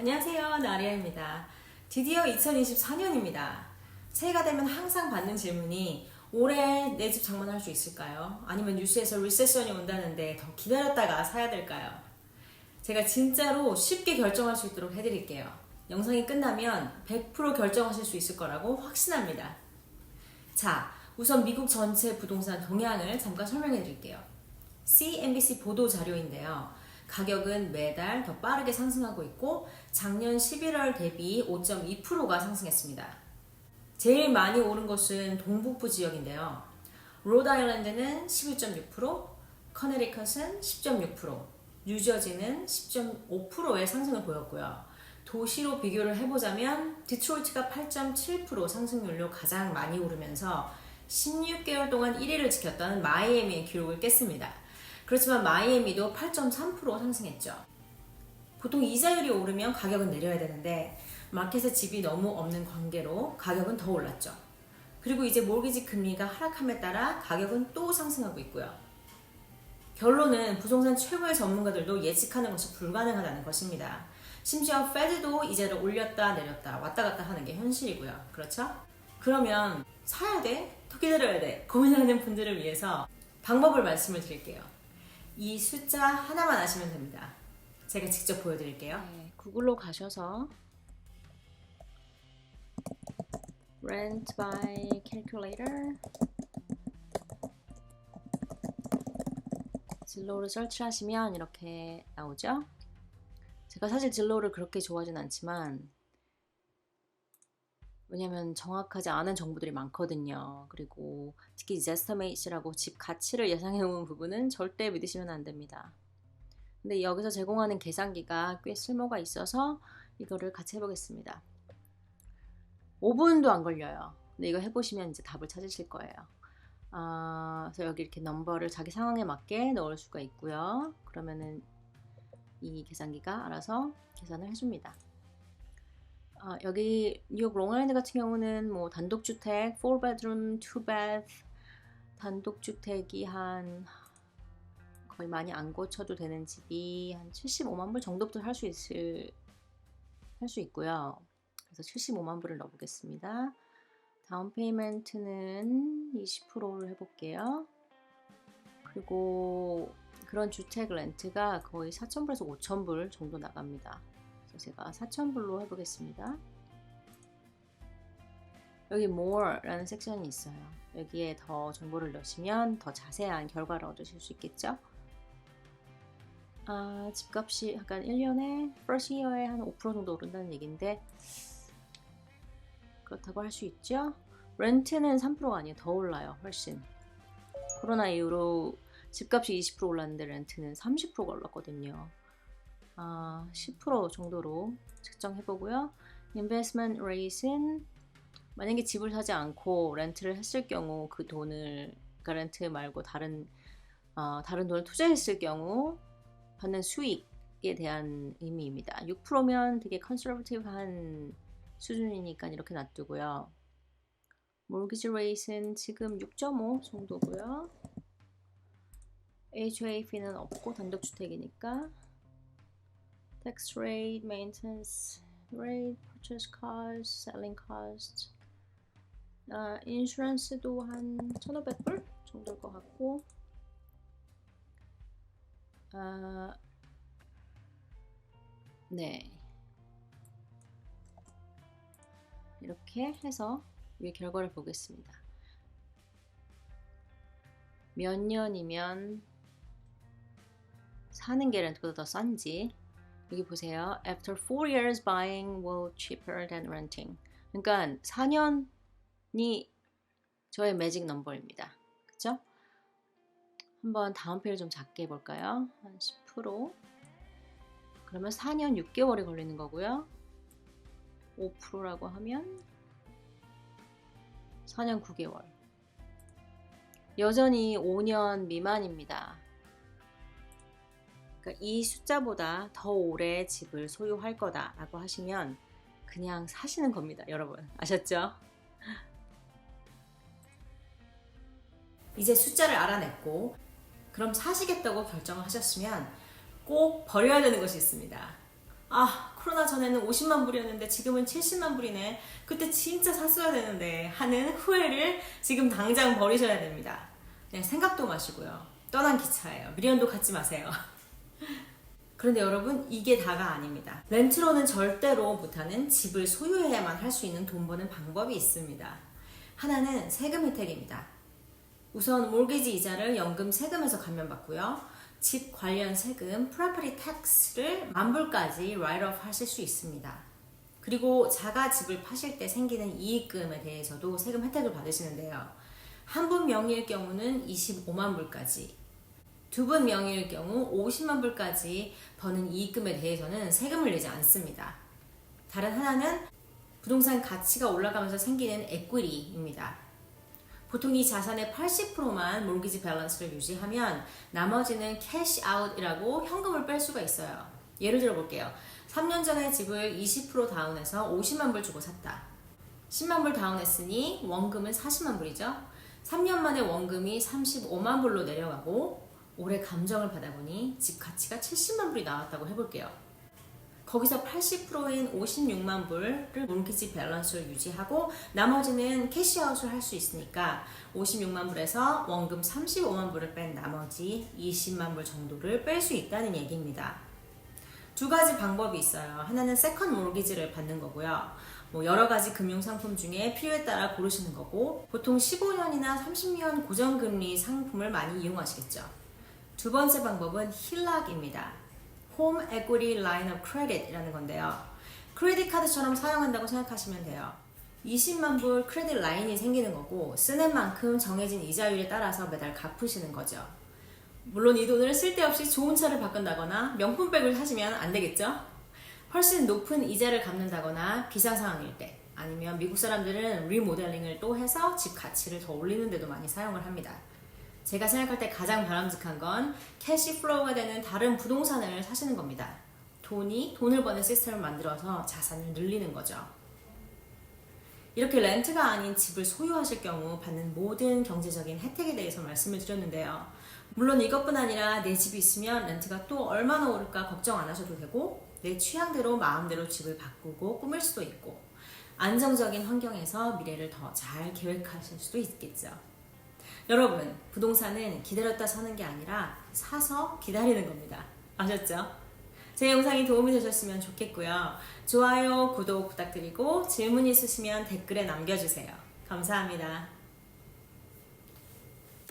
안녕하세요, 나리아입니다. 드디어 2024년입니다. 새해가 되면 항상 받는 질문이 올해 내 집 장만할 수 있을까요? 아니면 뉴스에서 리세션이 온다는데 더 기다렸다가 사야 될까요? 제가 진짜로 쉽게 결정할 수 있도록 해드릴게요. 영상이 끝나면 100% 결정하실 수 있을 거라고 확신합니다. 자, 우선 미국 전체 부동산 동향을 잠깐 설명해 드릴게요. CNBC 보도 자료인데요. 가격은 매달 더 빠르게 상승하고 있고 작년 11월 대비 5.2%가 상승했습니다. 제일 많이 오른 것은 동북부 지역인데요. 로드아일랜드는 11.6%, 커네리컷은 10.6%, 뉴저지는 10.5%의 상승을 보였고요. 도시로 비교를 해보자면 디트로이트가 8.7% 상승률로 가장 많이 오르면서 16개월 동안 1위를 지켰던 마이애미의 기록을 깼습니다. 그렇지만 마이애미도 8.3% 상승했죠. 보통 이자율이 오르면 가격은 내려야 되는데 마켓에 집이 너무 없는 관계로 가격은 더 올랐죠. 그리고 이제 모기지 금리가 하락함에 따라 가격은 또 상승하고 있고요. 결론은 부동산 최고의 전문가들도 예측하는 것이 불가능하다는 것입니다. 심지어 페드도 이자를 올렸다 내렸다 왔다 갔다 하는 게 현실이고요. 그렇죠? 그러면 사야 돼? 더 기다려야 돼? 고민하는 분들을 위해서 방법을 말씀을 드릴게요. 이 숫자 하나만 아시면 됩니다. 제가 직접 보여드릴게요. 네, 구글로 가셔서 Rent by Calculator 진로를 설치하시면 이렇게 나오죠. 제가 사실 진로를 그렇게 좋아하진 않지만 왜냐면 정확하지 않은 정보들이 많거든요. 그리고 특히 Zestimate라고 집 가치를 예상해 놓은 부분은 절대 믿으시면 안 됩니다. 근데 여기서 제공하는 계산기가 꽤 쓸모가 있어서 이거를 같이 해보겠습니다. 5분도 안 걸려요. 근데 이거 해보시면 이제 답을 찾으실 거예요. 그래서 여기 이렇게 넘버를 자기 상황에 맞게 넣을 수가 있고요. 그러면은 이 계산기가 알아서 계산을 해줍니다. 여기 뉴욕 롱아일랜드 같은 경우는 뭐 단독주택 4bedroom, 2bath 단독주택이 한 거의 많이 안 고쳐도 되는 집이 한 75만 불 정도부터 할 수 있고요. 그래서 75만 불을 넣어보겠습니다. 다운 페이먼트는 20%를 해볼게요. 그리고 그런 주택 렌트가 거의 4,000불에서 5,000불 정도 나갑니다. 제가 4,000불로 해보겠습니다. 여기 More라는 섹션이 있어요. 여기에 더 정보를 넣으시면 더 자세한 결과를 얻으실 수 있겠죠. 집값이 약간 1년에 first year에 한 5% 정도 오른다는 얘기인데 그렇다고 할 수 있죠. 렌트는 3%가 아니에요. 더 올라요. 훨씬. 코로나 이후로 집값이 20% 올랐는데 렌트는 30%가 올랐거든요. 10% 정도로 측정해보고요. Investment rate은 만약에 집을 사지 않고 렌트를 했을 경우 그 돈을 그러니까 렌트 말고 다른 돈을 투자했을 경우 받는 수익에 대한 의미입니다. 6%면 되게 컨서버티브한 수준이니까 이렇게 놔두고요. Mortgage rate은 지금 6.5 정도고요. HOA fee는 없고 단독주택이니까 tax rate, maintenance rate, purchase cost, selling cost, 인슈런스도 한 1,500불 정도일 것 같고, 네, 이렇게 해서 이 결과를 보겠습니다. 몇 년이면 사는 게 렌트보다 더 싼지 여기 보세요. After 4 years buying will cheaper than renting. 그러니까 4년이 저의 매직 넘버입니다. 그쵸? 한번 다운페이를 좀 작게 해볼까요? 한 10%. 그러면 4년 6개월이 걸리는 거고요. 5%라고 하면 4년 9개월. 여전히 5년 미만입니다. 그러니까 이 숫자보다 더 오래 집을 소유할 거다라고 하시면 그냥 사시는 겁니다. 여러분 아셨죠? 이제 숫자를 알아냈고 그럼 사시겠다고 결정을 하셨으면 꼭 버려야 되는 것이 있습니다. 코로나 전에는 50만 불이었는데 지금은 70만 불이네. 그때 진짜 샀어야 되는데 하는 후회를 지금 당장 버리셔야 됩니다. 그냥 생각도 마시고요. 떠난 기차예요. 미련도 갖지 마세요. 그런데 여러분, 이게 다가 아닙니다. 렌트로는 절대로 못하는 집을 소유해야만 할 수 있는 돈 버는 방법이 있습니다. 하나는 세금 혜택입니다. 우선 몰기지 이자를 연금 세금에서 감면받고요. 집 관련 세금, property tax를 만불까지 write-off 하실 수 있습니다. 그리고 자가 집을 파실 때 생기는 이익금에 대해서도 세금 혜택을 받으시는데요. 한 분 명의일 경우는 25만 불까지, 두 분 명의일 경우 50만 불까지 버는 이익금에 대해서는 세금을 내지 않습니다. 다른 하나는 부동산 가치가 올라가면서 생기는 equity입니다. 보통 이 자산의 80%만 몰기지 밸런스를 유지하면 나머지는 캐시 아웃이라고 현금을 뺄 수가 있어요. 예를 들어 볼게요. 3년 전에 집을 20% 다운해서 50만 불 주고 샀다. 10만 불 다운했으니 원금은 40만 불이죠. 3년 만에 원금이 35만 불로 내려가고 올해 감정을 받아보니 집 가치가 70만 불이 나왔다고 해볼게요. 거기서 80%인 56만 불을 몰기지 밸런스를 유지하고 나머지는 캐시아웃을 할 수 있으니까 56만 불에서 원금 35만 불을 뺀 나머지 20만 불 정도를 뺄 수 있다는 얘기입니다. 두 가지 방법이 있어요. 하나는 세컨 몰기지를 받는 거고요. 여러 가지 금융상품 중에 필요에 따라 고르시는 거고, 보통 15년이나 30년 고정금리 상품을 많이 이용하시겠죠. 두 번째 방법은 힐락입니다. Home Equity Line of Credit이라는 건데요. 크레딧 카드처럼 사용한다고 생각하시면 돼요. 20만 불 크레딧 라인이 생기는 거고 쓰는 만큼 정해진 이자율에 따라서 매달 갚으시는 거죠. 물론 이 돈을 쓸데없이 좋은 차를 바꾼다거나 명품백을 사시면 안 되겠죠? 훨씬 높은 이자를 갚는다거나 비상 상황일 때, 아니면 미국 사람들은 리모델링을 또 해서 집 가치를 더 올리는 데도 많이 사용을 합니다. 제가 생각할 때 가장 바람직한 건 캐시 플로우가 되는 다른 부동산을 사시는 겁니다. 돈을 버는 시스템을 만들어서 자산을 늘리는 거죠. 이렇게 렌트가 아닌 집을 소유하실 경우 받는 모든 경제적인 혜택에 대해서 말씀을 드렸는데요. 물론 이것뿐 아니라 내 집이 있으면 렌트가 또 얼마나 오를까 걱정 안 하셔도 되고, 내 취향대로 마음대로 집을 바꾸고 꾸밀 수도 있고, 안정적인 환경에서 미래를 더 잘 계획하실 수도 있겠죠. 여러분, 부동산은 기다렸다 사는 게 아니라 사서 기다리는 겁니다. 아셨죠? 제 영상이 도움이 되셨으면 좋겠고요. 좋아요, 구독 부탁드리고 질문 있으시면 댓글에 남겨주세요. 감사합니다.